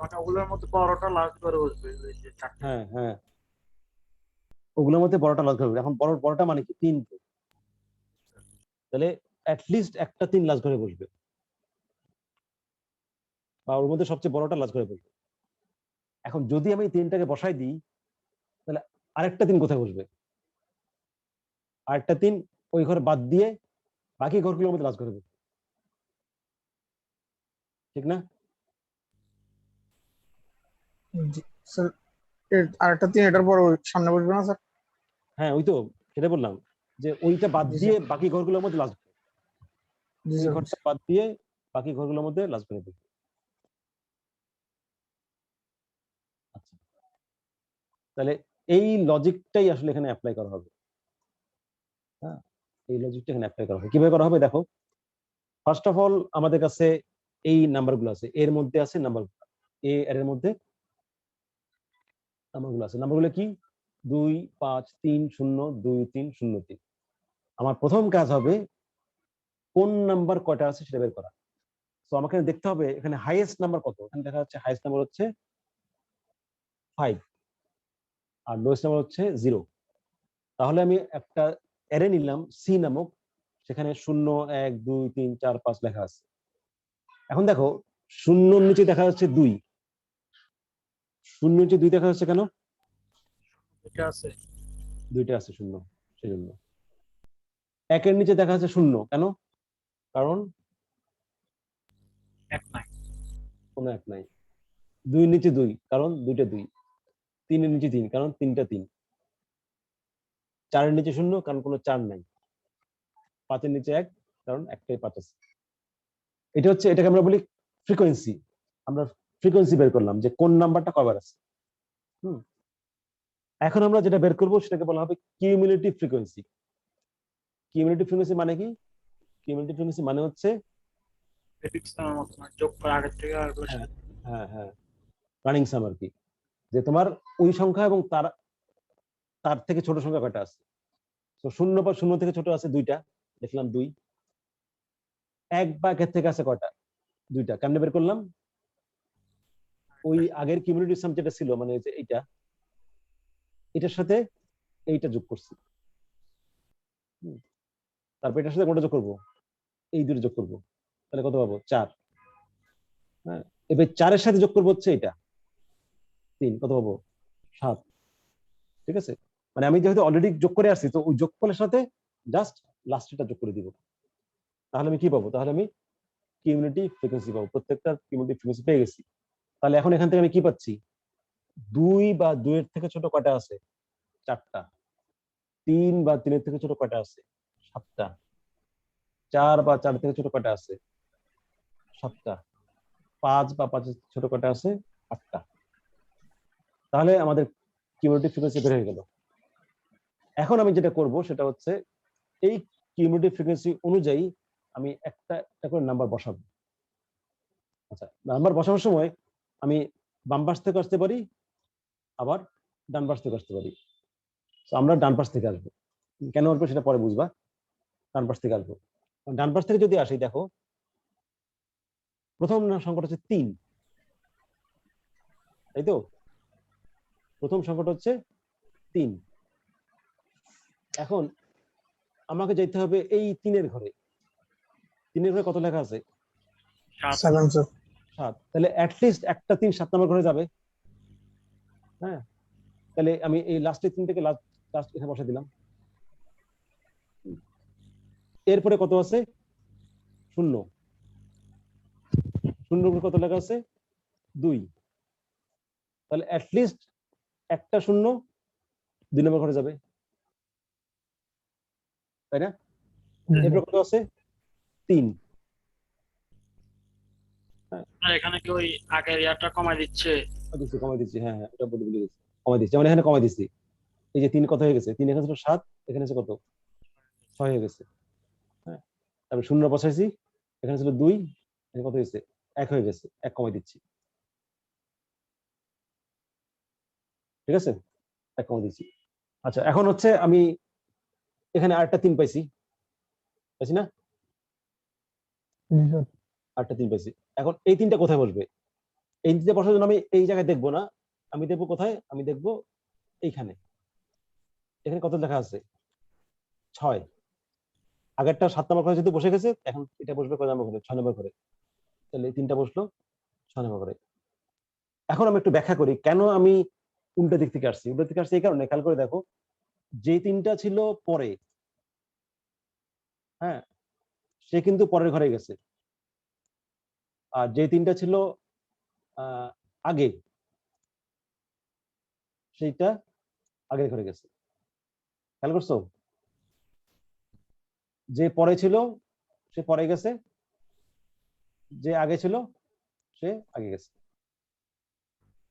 মানে ওগুলোর মধ্যে বড়টা লাস্ট করে বসবে, ওই যে 4টা। হ্যাঁ হ্যাঁ, ওগুলোর মধ্যে বড়টা লাস্ট ঘরে বসবে। এখন বড়টা মানে কি 3, তাহলে অ্যাটলিস্ট একটা 3 লাস্ট ঘরে বসবে, বা ওর মধ্যে সবচেয়ে বড়টা লাস্ট ঘরে বসবে। এখন যদি আমি 3টাকে বসাই দিই, তাহলে আরেকটা 3 কোথায় বসবে? আরেকটা 3 ওই ঘর বাদ দিয়ে বাকি ঘরগুলোর মধ্যে লাস্ট ঘরে বসবে, ঠিক না? স্যার আরেকটা 3 এটার পর সামনে বসবে না স্যার? হ্যাঁ ওই তো সেটা বললাম, যে ওইটা বাদ জি দিয়ে স্যার। বাকি ঘরগুলোর মধ্যে লাস্ট, জি ওই স্যার। ঘরটা বাদ দিয়ে বাকি ঘরগুলোর মধ্যে লাস্ট ঘরে বসবে। আচ্ছা, তাহলে এই লজিকটাই আসলে এখানে অ্যাপ্লাই করা হবে। হ্যাঁ, এই লজিকটা এখানে অ্যাপ্লাই করা হবে। কিভাবে করা হবে দেখো। ফার্স্ট অফ অল আমাদের কাছে এই নাম্বারগুলো আছে, এর মধ্যে আছে নাম্বার, এর মধ্যে নাম্বারগুলো আছে। নাম্বারগুলো কি? 2 5 3 0 2 3 0 3। আমার প্রথম কাজ হবে কোন নাম্বার কয়টা আছে সেটা বের করা। তো আমাকে দেখতে হবে এখানে হাইয়েস্ট নাম্বার কত। এখানে দেখা যাচ্ছে হাইয়েস্ট নাম্বার হচ্ছে 5 আর লোয়েস্ট নাম্বার হচ্ছে 0। তাহলে আমি একটা অ্যারে নিলাম সি নামক, সেখানে 0 1 2 3 4 5 লেখা আছে। এখন দেখো 0-র নিচে দেখা যাচ্ছে 2, 0-র নিচে 2 দেখা যাচ্ছে কেন? এটা আছে 2টা আছে 0, সেজন্য। 1-এর নিচে দেখা যাচ্ছে 0 কেন? কারণ 1 নাই। কোনো 1 নাই। 2-এর নিচে 2 কারণ 2টা 2। 3-এর নিচে 3 কারণ 3টা 3। 4-এর নিচে 0 কারণ কোনো 4 নাই। 5-এর নিচে 1 কারণ একটাই 5 আছে। এটা হচ্ছে, এটাকে আমরা বলি ফ্রিকোয়েন্সি। আমরা ফ্রিকোয়েন্সি বের করলাম যে কোন নাম্বারটা কবার আছে। এখন আমরা যেটা বের করব সেটাকে বলা হবে কিউমুলেটিভ ফ্রিকোয়েন্সি। কিউমুলেটিভ ফ্রিকোয়েন্সি মানে কি? কিউমুলেটিভ ফ্রিকোয়েন্সি মানে হচ্ছে প্রেফিক্স নামের মতো, মানে যোগ করে আগের থেকে আর হ্যাঁ হ্যাঁ হ্যাঁ, রানিং সাম আর কি, যে তোমার ওই সংখ্যা এবং তার তার থেকে ছোট সংখ্যা কয়টা আছে। তো 0 বা 0 থেকে ছোট আছে 2টা, দেখলাম 2। 1 বা 1-এর থেকে আছে কয়টা? 2টা। কেমনে বের করলাম? ওই আগের কিউমুলেটিভ সাম যেটা ছিল মানে যে এইটা, এটার সাথে এইটা যোগ করছি। তারপর এটার সাথে কোনটা যোগ করব? এই দুটো যোগ করব, তাহলে কত পাবো? 4। হ্যাঁ, এবার 4-এর সাথে যোগ করবো হচ্ছে এটা 3, কত পাবো? 7। ঠিক আছে, মানে আমি যেহেতু অলরেডি যোগ করে আসছি, তো ওই যোগফলের সাথে জাস্ট লাস্টটা যোগ করে দিব। তাহলে আমি কি পাবো? তাহলে আমি কিউমুলেটিভ ফ্রিকোয়েন্সি পাবো। প্রত্যেকটা কিউমুলেটিভ ফ্রিকোয়েন্সি পেয়ে গেছি। তাহলে এখন এখান থেকে আমি কি পাচ্ছি? 2 বা 2-এর থেকে ছোট কয়টা আছে? 4টা। 3 বা 3-এর থেকে ছোট কয়টা আছে? 7টা। 4 বা 4 থেকে ছোট কয়টা আছে? 7টা। 5 বা 5-এর ছোট কয়টা আছে? 8টা। তাহলে আমাদের কিউমুলেটিভ ফ্রিকোয়েন্সি বের হয়ে গেল। এখন আমি যেটা করব সেটা হচ্ছে এই কিউমুলেটিভ ফ্রিকোয়েন্সি অনুযায়ী আমি একটা একটা করে নাম্বার বসাবো। আচ্ছা, নাম্বার বসানোর সময় আমি বাম পাশ থেকে আসতে পারি, আবার ডান পাশ থেকে আসতে পারি। তো আমরা ডান পাশ থেকে আসবো, কেন আসবো সেটা পরে বুঝবা। ডান পাশ থেকে আসবো। ডান পাশ থেকে যদি আসি, দেখো প্রথম সংখ্যাটা হচ্ছে 3, তাই তো? প্রথম সংখ্যাটা হচ্ছে 3। এখন আমাকে যেতে হবে এই 3-এর ঘরে। 3-এর ঘরে কত লেখা আছে? 7 স্যার। 7। তাহলে অ্যাটলিস্ট একটা 3 7 নম্বর ঘরে যাবে। হ্যাঁ, তাহলে আমি এই লাস্টের 3টাকে লাস্ট এখানে বসে দিলাম। এরপরে কত আছে? 0। 0 উপরে কত লেখা আছে? 2। তাহলে অ্যাটলিস্ট একটা 0 2 নম্বর ঘরে যাবে, তাই না? এরপরে কত আছে? 3। আর এখানে কি ওই আগের ইয়ারটা কমাই দিচ্ছে? কমাই দিচ্ছি, হ্যাঁ হ্যাঁ, এটা বলে দিচ্ছি, কমাই দিচ্ছি। যেমন এখানে কমাই দিচ্ছি, এই যে 3 কত হয়ে গেছে? 3 এখানে ছিল 7, এখানে আছে কত? 6 হয়ে গেছে। হ্যাঁ, তারপরে 0 বসাইছি, এখানে ছিল 2, এখানে কত হয়েছে? 1 হয়ে গেছে, 1 কমাই দিচ্ছি। ঠিক আছে, 1 কমাই দিচ্ছি। আচ্ছা, এখন হচ্ছে আমি এখানে আরেকটা 3 পাইছি, পাইছি না? আরেকটা 3 পাইছি। এখন এই 3টা কোথায় বসবে? এই 3টা বসার জন্য আমি এই জায়গায় দেখবো না, আমি দেখবো কোথায়? আমি দেখবো এইখানে। এখানে কত লেখা আছে? 6। আগেরটা 7 নম্বর ঘরে যেহেতু বসে গেছে, এখন এটা বসবে কয় নম্বর ঘরে? 6 নম্বর ঘরে। তাহলে এই 3টা বসলো 6 নম্বর ঘরে। এখন আমি একটু ব্যাখ্যা করি কেন আমি উল্টা দিক থেকে আসছি। উল্টা দিকে আসছি এই কারণে, খেয়াল করে দেখো, যে 3টা ছিল পরে, হ্যাঁ, সে কিন্তু পরের ঘরে গেছে। আর যে 3টা ছিল আগে, সেইটা আগের ঘরে গেছে। খেয়াল করছো? যে পরে ছিল সে পরে গেছে, যে আগে ছিল সে আগে গেছে।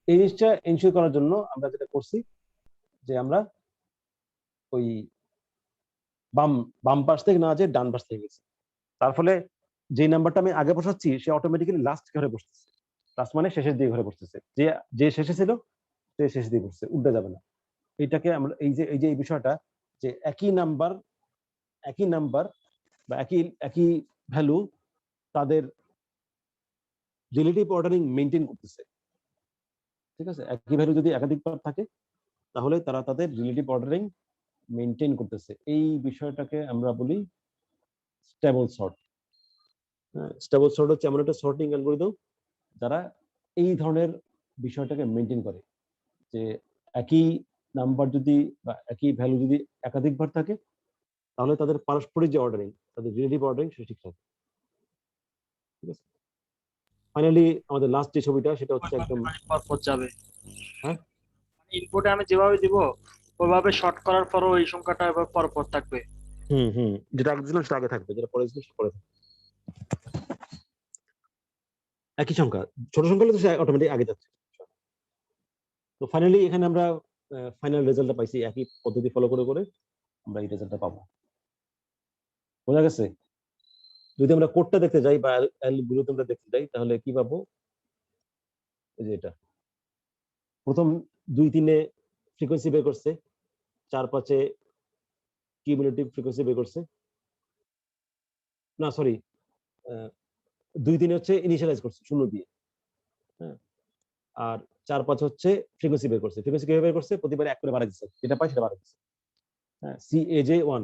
এই জিনিসটা এনশিওর করার জন্য আমরা যেটা করছি, যে আমরা ওই বাম বাম পাশ থেকে না যে ডান পাশ থেকে গেছি। তার ফলে যে নাম্বারটা আমি আগে বসাচ্ছি সে অটোমেটিক্যালি লাস্ট ঘরে বসতেছে। লাস্ট মানে শেষের দিকে ঘরে বসতেছে। যে যে শেষে ছিল সে শেষ দিকে বসছে, উল্টা যাবে না। এইটাকে আমরা এই যে এই বিষয়টা, যে একই নাম্বার বা একই ভ্যালু তাদের রিলেটিভ অর্ডারিং মেনটেন করতেছে। ঠিক আছে, একই ভ্যালু যদি একাধিকবার থাকে তাহলে তারা তাদের রিলেটিভ অর্ডারিং মেনটেন করতেছে। এই বিষয়টাকে আমরা বলি স্টেবল সর্ট। স্টেবল সর্ট হচ্ছে এমন একটা সর্টিং অ্যালগরিদম যারা এই ধরনের বিষয়টাকে মেনটেন করে, যে একই নাম্বার যদি বা একই ভ্যালু যদি একাধিকবার থাকে তাহলে তাদের পারস্পরিক যে অর্ডারিং, তাদের রিলেটিভ অর্ডারিং সেটা ঠিক থাকে। ঠিক আছে, ফাইনালি আমাদের লাস্ট যে ছবিটা সেটা হচ্ছে একদম পরপর যাবে। হ্যাঁ, ইনপুটে আমি যেভাবে দিব ওইভাবে শর্ট করার পরও এই সংখ্যাটা এবার পরপর থাকবে। যেটা আগে ছিল সেটা আগে থাকবে, যেটা পরে ছিল সেটা পরে থাকবে। একই সংখ্যা, ছোট সংখ্যা হলে তো সে অটোমেটিক আগে যাচ্ছে। তো ফাইনালি এখানে আমরা ফাইনাল রেজাল্টটা পাইছি, একই পদ্ধতি ফলো করে করে আমরা এই রেজাল্টটা পাবো। বোঝা গেছে? যদি আমরা কোডটা দেখতে যাই বা অ্যালগরিদমটা দেখতে যাই তাহলে কি পাবো? এই যে এটা প্রথম 2-3-এ ফ্রিকোয়েন্সি বের করছে, 4-5-এ কিউমুলেটিভ ফ্রিকোয়েন্সি বের করছে, না সরি, 2-3 হচ্ছে ইনিশিয়ালাইজ করছে 0 দিয়ে, হ্যাঁ, আর 4-5 হচ্ছে ফ্রিকোয়েন্সি বের করছে। ফ্রিকোয়েন্সি কিভাবে বের করছে? প্রতিবার 1 করে বাড়াই দিচ্ছে, যেটা পাই সেটা বাড়াই দিচ্ছে। হ্যাঁ, সি এ জে 1,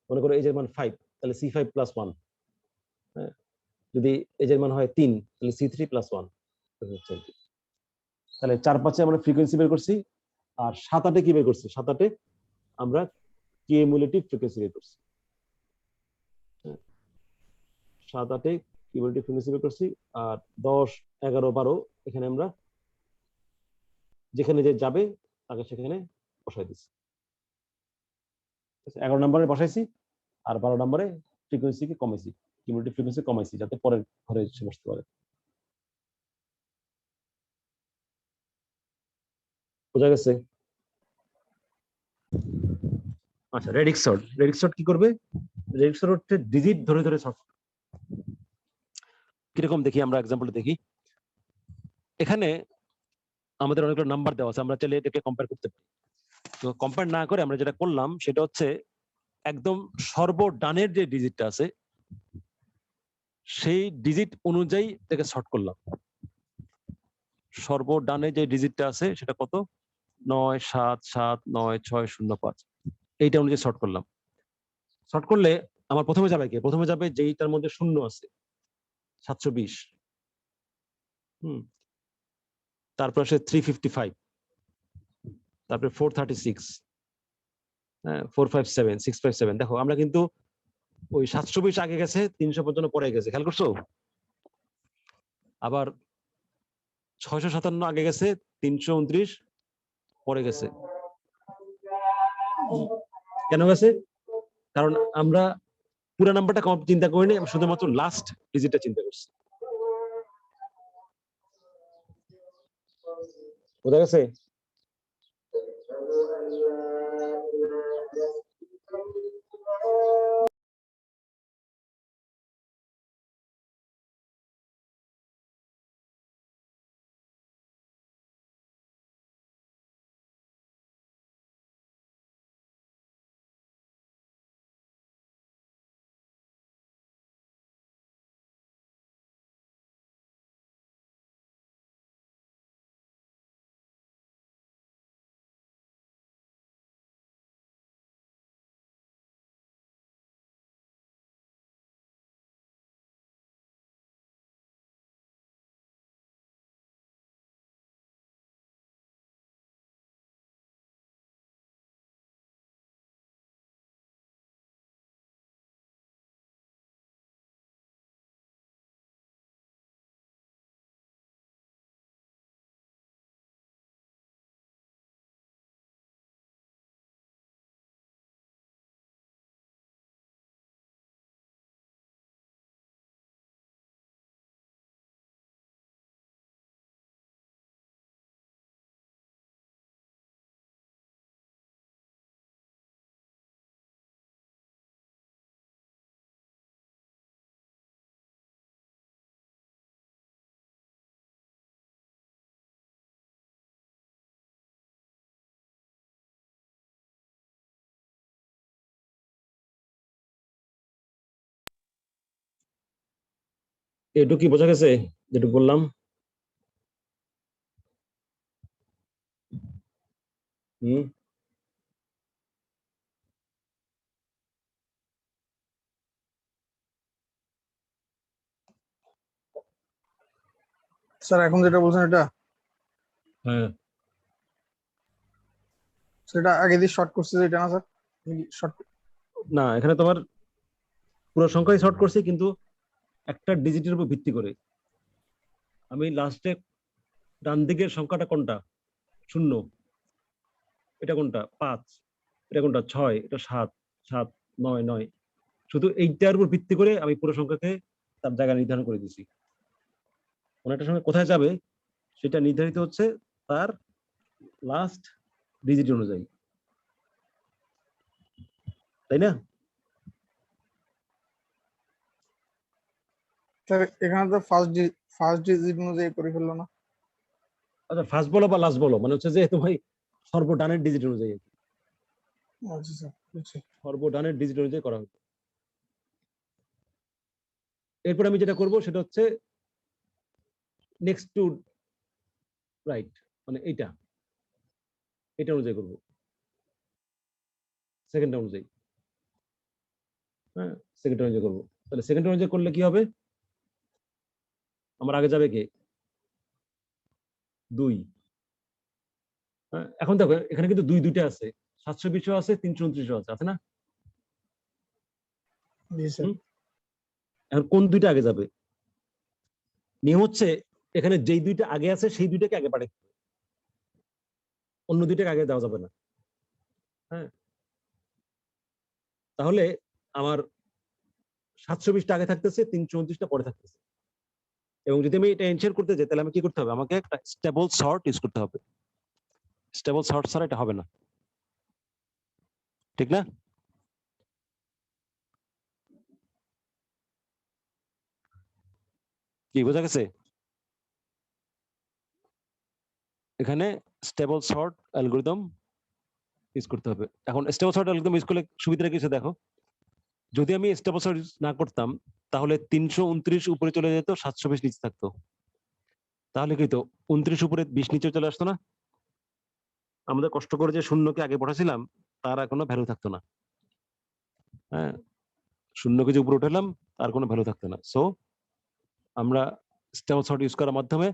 মনে করো এজ এর মান 5, তাহলে C5 + 1। হ্যাঁ, যদি এজ এর মান হয় 3 তাহলে C3 + 1। তাহলে 4-5-এ আমরা ফ্রিকোয়েন্সি বের করছি, আর 7-8-এ কি বের করছি? 7-8-এ আমরা কিউমুলেটিভ ফ্রিকোয়েন্সি বের করছি। 7-8-এ কিউমুলেটিভ ফ্রিকোয়েন্সি বের করছি, আর 10, 11, 12 এখানে আমরা যেখানে যে যাবে তাকে সেখানে বসাই দিচ্ছি। 11 নম্বরে বসাইছি, আর 12 নম্বরে ফ্রিকোয়েন্সিকে কমাইছি, কিউমুলেটিভ ফ্রিকোয়েন্সি কমাইছি যাতে পরের ঘরে এসে বসতে পারে। বোঝা গেছে? আচ্ছা, রেডিক্স সর্ট কি করবে? রেডিক্স সর্ট হচ্ছে ডিজিট ধরে ধরে সর্ট। কিরকম দেখি আমরা এক্সাম্পল দেখি। এখানে আমাদের অনেকগুলো নাম্বার দেওয়া আছে, আমরা চাইলে এটাকে কম্পেয়ার করতে পারি। তো কম্পেয়ার না করে আমরা যেটা করলাম সেটা হচ্ছে একদম সর্বডানের যে ডিজিটটা আছে সেই ডিজিট অনুযায়ী এটাকে সর্ট করলাম। সর্বডানে যে ডিজিটটা আছে সেটা কত? 9779605, এইটা অনুযায়ী সর্ট করলাম। সর্ট করলে আমার প্রথমে যাবে কে? প্রথমে যাবে যেইটার মধ্যে শূন্য আছে, 720। তারপর আসে 355, তারপরে 436, 457, 657। দেখো আমরা কিন্তু ওই 720 আগে গেছে, 355 পরে গেছে, খেয়াল করছো? আবার 657 আগে গেছে, 329 পরে গেছে। কেন গেছে? কারণ আমরা পুরো নাম্বারটা চিন্তা করিনি, শুধুমাত্র লাস্ট ডিজিটটা চিন্তা করছি। বোঝা গেছে? এটুকু কি বোঝা গেছে যেটুকু বললাম? হুম। স্যার এখন যেটা বলছেন এটা, হ্যাঁ, সেটা আগে দিয়ে শর্ট করছে এটা না স্যার? শর্ট না এখানে তোমার পুরো সংখ্যাই শর্ট করছি, কিন্তু একটা ডিজিটের উপর ভিত্তি করে। আমি লাস্টে ডান দিকের সংখ্যাটা কোনটা? 0, এটা কোনটা? 5, এটা কোনটা? 6, এটা 7, 7, 9, 9। শুধু এইটার উপর ভিত্তি করে আমি পুরো সংখ্যাকে তার জায়গা নির্ধারণ করে দিছি। কোন একটা সংখ্যা কোথায় যাবে সেটা নির্ধারিত হচ্ছে তার লাস্ট ডিজিট অনুযায়ী, তাই না? স্যার এখানে তো ফার্স্ট ডিজিট অনুযায়ী করে ফেললো না? আচ্ছা, ফার্স্ট বলো বা লাস্ট বলো, মানে হচ্ছে যে তোমার সর্বডানের ডিজিট অনুযায়ী, আচ্ছা স্যার, বুঝছি। সর্বডানের ডিজিট অনুযায়ী করা হবে। এরপর আমি যেটা করব সেটা হচ্ছে নেক্সট টু রাইট, মানে এটা অনুযায়ী করব, সেকেন্ড অনুযায়ী। হ্যাঁ, সেকেন্ড অনুযায়ী করবো। তাহলে সেকেন্ড অনুযায়ী করলে কি হবে? আমার আগে যাবে কে? 2। হ্যাঁ, এখন দেখো এখানে কিন্তু 2 দুইটা আছে, 720 আছে, 329 আছে, আছে না? জি স্যার। এখন কোন দুইটা আগে যাবে? নিয়ম হচ্ছে এখানে যেই দুইটা আগে আছে সেই দুইটাকে আগে পাঠাতে হবে, অন্য দুইটাকে আগে দেওয়া যাবে না। হ্যাঁ, তাহলে আমার 720টা আগে থাকতেছে, 329টা পরে থাকতেছে। এবং যদি আমি এটা এনশিওর করতে চাই তাহলে আমি কি করতে হবে? আমাকে একটা স্টেবল সর্ট ইউজ করতে হবে। স্টেবল সর্ট ছাড়া এটা হবে না। ঠিক না? কি বোঝা গেছে? এখানে স্টেবল সর্ট অ্যালগরিদম ইউজ করতে হবে। এখন স্টেবল সর্ট অ্যালগরিদম ইউজ করলে সুবিধাটা কিছু দেখো, যদি আমি স্টেবল সর্ট ইউজ না করতাম তাহলে 329 উপরে চলে যেত, 720 নিচে থাকতো। তাহলে কি তো 29 উপরে 20 নিচে চলে আসতো না? আমাদের কষ্ট করে যে শূন্যকে আগে পড়াছিলাম তার আর কোনো ভ্যালু থাকতো না। হ্যাঁ, শূন্যকে যে উপরে উঠালাম তার কোনো ভ্যালু থাকতো না। সো আমরা স্টেবল সর্ট ইউজ করার মাধ্যমে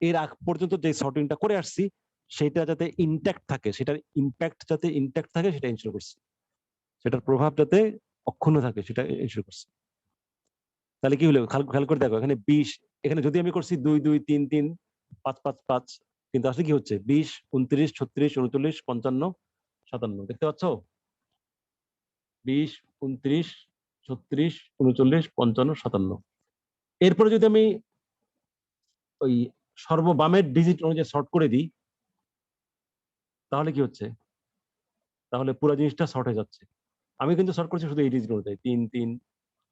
এর আগ পর্যন্ত যে সর্টিংটা করে আসছি সেটা যাতে ইনট্যাক্ট থাকে, সেটার ইম্প্যাক্ট যাতে ইনট্যাক্ট থাকে সেটা এনশিওর করছি, সেটার প্রভাব যাতে অক্ষুণ্ণ থাকে সেটা এনশিওর করছি। তাহলে কি হলো, খেয়াল করে দেখো, এখানে 20, এখানে যদি আমি করছি 2 2 3 3 5 5 5, কিন্তু আসলে কি হচ্ছে 20 29 36 39 55 57, দেখতে পাচ্ছ? 20 29 36 39 55 57। এরপরে যদি আমি ওই সর্ববামের ডিজিট অনুযায়ী শর্ট করে দিই তাহলে কি হচ্ছে, তাহলে পুরো জিনিসটা শর্ট হয়ে যাচ্ছে। আমি কিন্তু শর্ট করছি শুধু এই ডিজিট অনুযায়ী 3 3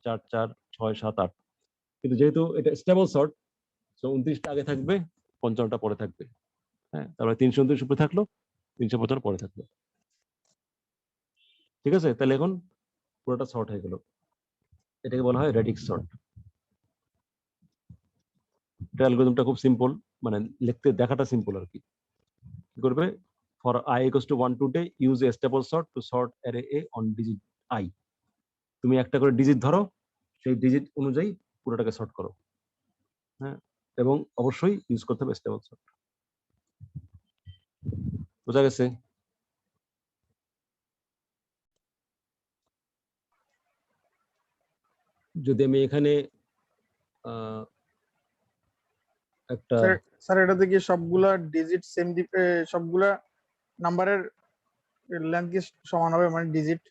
4 4 6 7 8, কিন্তু যেহেতু এটা স্টেবল শর্ট, তো 29টা আগে থাকবে, 55টা পরে থাকবে। হ্যাঁ, তারপরে 329 উপরে থাকলো, 355 পরে থাকলো। ঠিক আছে, তাহলে এখন পুরোটা শর্ট হয়ে গেল। এটাকে বলা হয় রেডিক্স শর্ট। এটা অ্যালগরিদমটা খুব সিম্পল, মানে লিখতে দেখাটা সিম্পল আর কি। কি করবে, for I equals to 1 to day use a stable sort to sort array A on digit I. তুমি একটা করে ডিজিট ধরো, সেই ডিজিট অনুযায়ী পুরোটাকে সর্ট করো। হ্যাঁ, এবং অবশ্যই ইউজ করতে হবে স্টেবল সর্ট। বোঝা গেছে? যদি আমি এখানে একটা স্যার এটাতে কি সবগুলা ডিজিট সেম দিবে, সবগুলা নাম্বারের লেন্থ কি সমান হবে, মানে ডিজিট?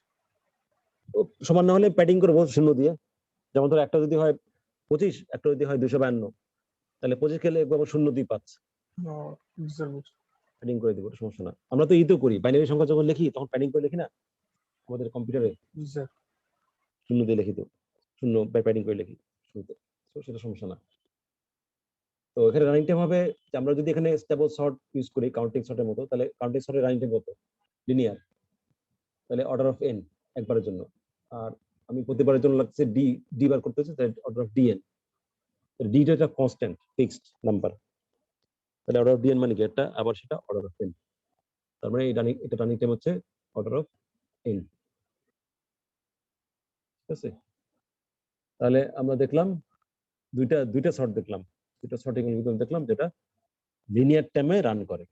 সমান না হলে প্যাডিং করবো শূন্য দিয়ে। যেমন ধরো একটা যদি হয় 25, একটা যদি হয় 252, তাহলে 25 খেলে একবার 0 2 5 প্যাডিং করে দিব, সমস্যা না। আমরা তো ইতো করি, বাইনারি সংখ্যা যখন লিখি তখন প্যাডিং করে লিখি না আমাদের কম্পিউটারে, 0 দিয়ে লিখি, তো 0 বাই প্যাডিং করে লিখি শুরুতে, তো সেটা সমস্যা না। তো এখানে রানিং টাইম হবে যে আমরা যদি এখানে স্টেবল সর্ট ইউজ করি কাউন্টিং সর্টের মতো, তাহলে কাউন্টিং সর্টের রানিং টাইম কত, লিনিয়ার, তাহলে অর্ডার অফ n একবারের জন্য। আর আমি প্রতিবারের জন্য লাগছে ডি বার করতে হচ্ছে, তাহলে অর্ডার অফ dn। ডিটা একটা কনস্ট্যান্ট ফিক্সড নাম্বার, তাহলে অর্ডার অফ dn মানে কি, একটা আবার সেটা অর্ডার অফ n, তার মানে এটা রানিং টাইম হচ্ছে অর্ডার অফ n। ঠিক আছে, তাহলে আমরা দেখলাম দুইটা সর্ট দেখলাম, দুইটা সর্টিং অ্যালগরিদম দেখলাম যেটা লিনিয়ার টাইমে রান করে।